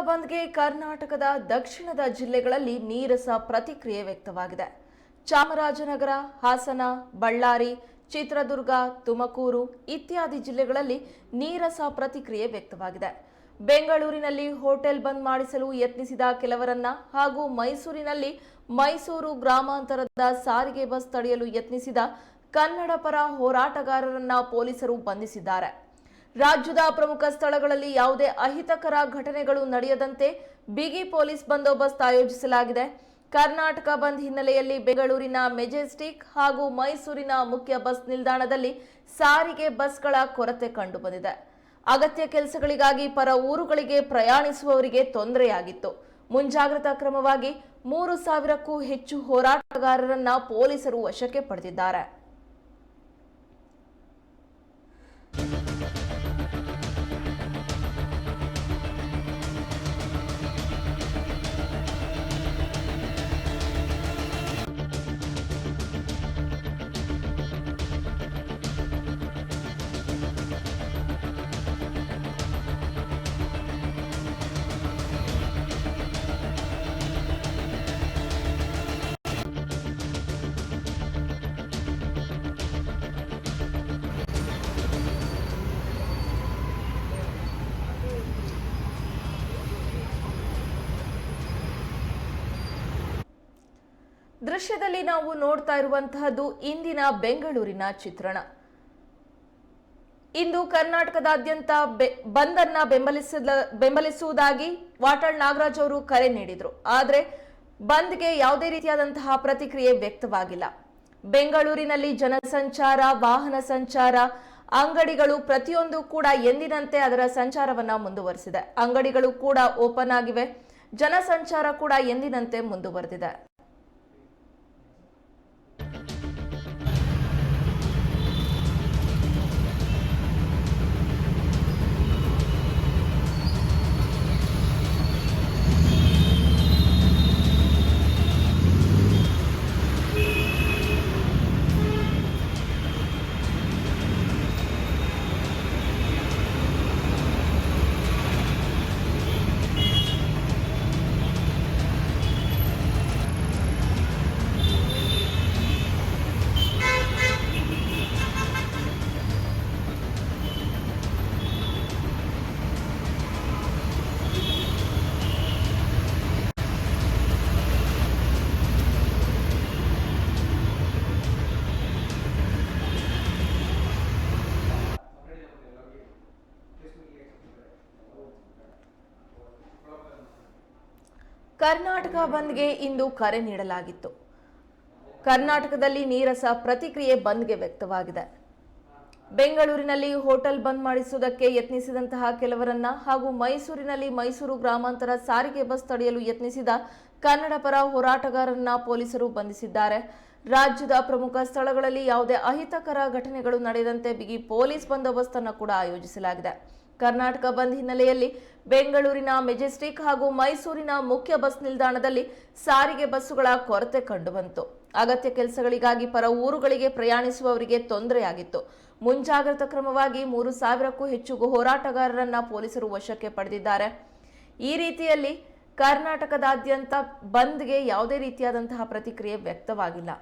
ಬಂದ್ಗೆ ಕರ್ನಾಟಕದ ದಕ್ಷಿಣದ ಜಿಲ್ಲೆಗಳಲ್ಲಿ ನೀರಸ ಪ್ರತಿಕ್ರಿಯೆ ವ್ಯಕ್ತವಾಗಿದೆ. ಚಾಮರಾಜನಗರ, ಹಾಸನ, ಬಳ್ಳಾರಿ, ಚಿತ್ರದುರ್ಗ, ತುಮಕೂರು ಇತ್ಯಾದಿ ಜಿಲ್ಲೆಗಳಲ್ಲಿ ನೀರಸ ಪ್ರತಿಕ್ರಿಯೆ ವ್ಯಕ್ತವಾಗಿದೆ. ಬೆಂಗಳೂರಿನಲ್ಲಿ ಹೋಟೆಲ್ ಬಂದ್ ಮಾಡಿಸಲು ಯತ್ನಿಸಿದ ಕೆಲವರನ್ನ ಹಾಗೂ ಮೈಸೂರಿನಲ್ಲಿ ಮೈಸೂರು ಗ್ರಾಮಾಂತರದ ಸಾರಿಗೆ ಬಸ್ ತಡೆಯಲು ಯತ್ನಿಸಿದ ಕನ್ನಡ ಪರ ಹೋರಾಟಗಾರರನ್ನ ಪೊಲೀಸರು ಬಂಧಿಸಿದ್ದಾರೆ. ರಾಜ್ಯದ ಪ್ರಮುಖ ಸ್ಥಳಗಳಲ್ಲಿ ಯಾವುದೇ ಅಹಿತಕರ ಘಟನೆಗಳು ನಡೆಯದಂತೆ ಬಿಗಿ ಪೊಲೀಸ್ ಬಂದೋಬಸ್ತ್ ಆಯೋಜಿಸಲಾಗಿದೆ. ಕರ್ನಾಟಕ ಬಂದ್ ಹಿನ್ನೆಲೆಯಲ್ಲಿ ಬೆಂಗಳೂರಿನ ಮೆಜೆಸ್ಟಿಕ್ ಹಾಗೂ ಮೈಸೂರಿನ ಮುಖ್ಯ ಬಸ್ ನಿಲ್ದಾಣದಲ್ಲಿ ಸಾರಿಗೆ ಬಸ್ಗಳ ಕೊರತೆ ಕಂಡುಬಂದಿದೆ. ಅಗತ್ಯ ಕೆಲಸಗಳಿಗಾಗಿ ಪರ ಊರುಗಳಿಗೆ ಪ್ರಯಾಣಿಸುವವರಿಗೆ ತೊಂದರೆಯಾಗಿತ್ತು. ಮುಂಜಾಗ್ರತಾ ಕ್ರಮವಾಗಿ 3,000ಕ್ಕೂ ಹೆಚ್ಚು ಹೋರಾಟಗಾರರನ್ನ ಪೊಲೀಸರು ವಶಕ್ಕೆ ಪಡೆದಿದ್ದಾರೆ. ದೃಶ್ಯದಲ್ಲಿ ನಾವು ನೋಡ್ತಾ ಇರುವಂತಹದ್ದು ಇಂದಿನ ಬೆಂಗಳೂರಿನ ಚಿತ್ರಣ. ಇಂದು ಕರ್ನಾಟಕದಾದ್ಯಂತ ಬಂದ್ ಅನ್ನ ಬೆಂಬಲಿಸುವುದಾಗಿ ವಾಟಾಳ್ ನಾಗರಾಜ್ ಅವರು ಕರೆ ನೀಡಿದ್ರು. ಆದರೆ ಬಂದ್ಗೆ ಯಾವುದೇ ರೀತಿಯಾದಂತಹ ಪ್ರತಿಕ್ರಿಯೆ ವ್ಯಕ್ತವಾಗಿಲ್ಲ. ಬೆಂಗಳೂರಿನಲ್ಲಿ ಜನಸಂಚಾರ, ವಾಹನ ಸಂಚಾರ, ಅಂಗಡಿಗಳು ಪ್ರತಿಯೊಂದು ಕೂಡ ಎಂದಿನಂತೆ ಅದರ ಸಂಚಾರವನ್ನ ಮುಂದುವರೆಸಿದೆ. ಅಂಗಡಿಗಳು ಕೂಡ ಓಪನ್ ಆಗಿವೆ. ಜನಸಂಚಾರ ಕೂಡ ಎಂದಿನಂತೆ ಮುಂದುವರೆದಿದೆ. ಕರ್ನಾಟಕ ಬಂದ್ಗೆ ಇಂದು ಕರೆ ನೀಡಲಾಗಿತ್ತು. ಕರ್ನಾಟಕದಲ್ಲಿ ನೀರಸ ಪ್ರತಿಕ್ರಿಯೆ ಬಂದ್ಗೆ ವ್ಯಕ್ತವಾಗಿದೆ. ಬೆಂಗಳೂರಿನಲ್ಲಿ ಹೋಟೆಲ್ ಬಂದ್ ಮಾಡಿಸುವುದಕ್ಕೆ ಯತ್ನಿಸಿದಂತಹ ಕೆಲವರನ್ನ ಹಾಗೂ ಮೈಸೂರಿನಲ್ಲಿ ಮೈಸೂರು ಗ್ರಾಮಾಂತರ ಸಾರಿಗೆ ಬಸ್ ತಡೆಯಲು ಯತ್ನಿಸಿದ ಕನ್ನಡ ಪರ ಹೋರಾಟಗಾರರನ್ನ ಪೊಲೀಸರು ಬಂಧಿಸಿದ್ದಾರೆ. ರಾಜ್ಯದ ಪ್ರಮುಖ ಸ್ಥಳಗಳಲ್ಲಿ ಯಾವುದೇ ಅಹಿತಕರ ಘಟನೆಗಳು ನಡೆಯದಂತೆ ಬಿಗಿ ಪೊಲೀಸ್ ಬಂದೋಬಸ್ತ್ ಅನ್ನು ಕೂಡ ಆಯೋಜಿಸಲಾಗಿದೆ. ಕರ್ನಾಟಕ ಬಂದ್ ಹಿನ್ನೆಲೆಯಲ್ಲಿ ಬೆಂಗಳೂರಿನ ಮೆಜೆಸ್ಟಿಕ್ ಹಾಗೂ ಮೈಸೂರಿನ ಮುಖ್ಯ ಬಸ್ ನಿಲ್ದಾಣದಲ್ಲಿ ಸಾರಿಗೆ ಬಸ್ಸುಗಳ ಕೊರತೆ ಕಂಡುಬಂತು. ಅಗತ್ಯ ಕೆಲಸಗಳಿಗಾಗಿ ಪರ ಊರುಗಳಿಗೆ ಪ್ರಯಾಣಿಸುವವರಿಗೆ ತೊಂದರೆಯಾಗಿತ್ತು. ಮುಂಜಾಗ್ರತಾ ಕ್ರಮವಾಗಿ 3,000ಕ್ಕೂ ಹೆಚ್ಚು ಹೋರಾಟಗಾರರನ್ನ ಪೊಲೀಸರು ವಶಕ್ಕೆ ಪಡೆದಿದ್ದಾರೆ. ಈ ರೀತಿಯಲ್ಲಿ ಕರ್ನಾಟಕದಾದ್ಯಂತ ಬಂದ್ಗೆ ಯಾವುದೇ ರೀತಿಯಾದಂತಹ ಪ್ರತಿಕ್ರಿಯೆ ವ್ಯಕ್ತವಾಗಿಲ್ಲ.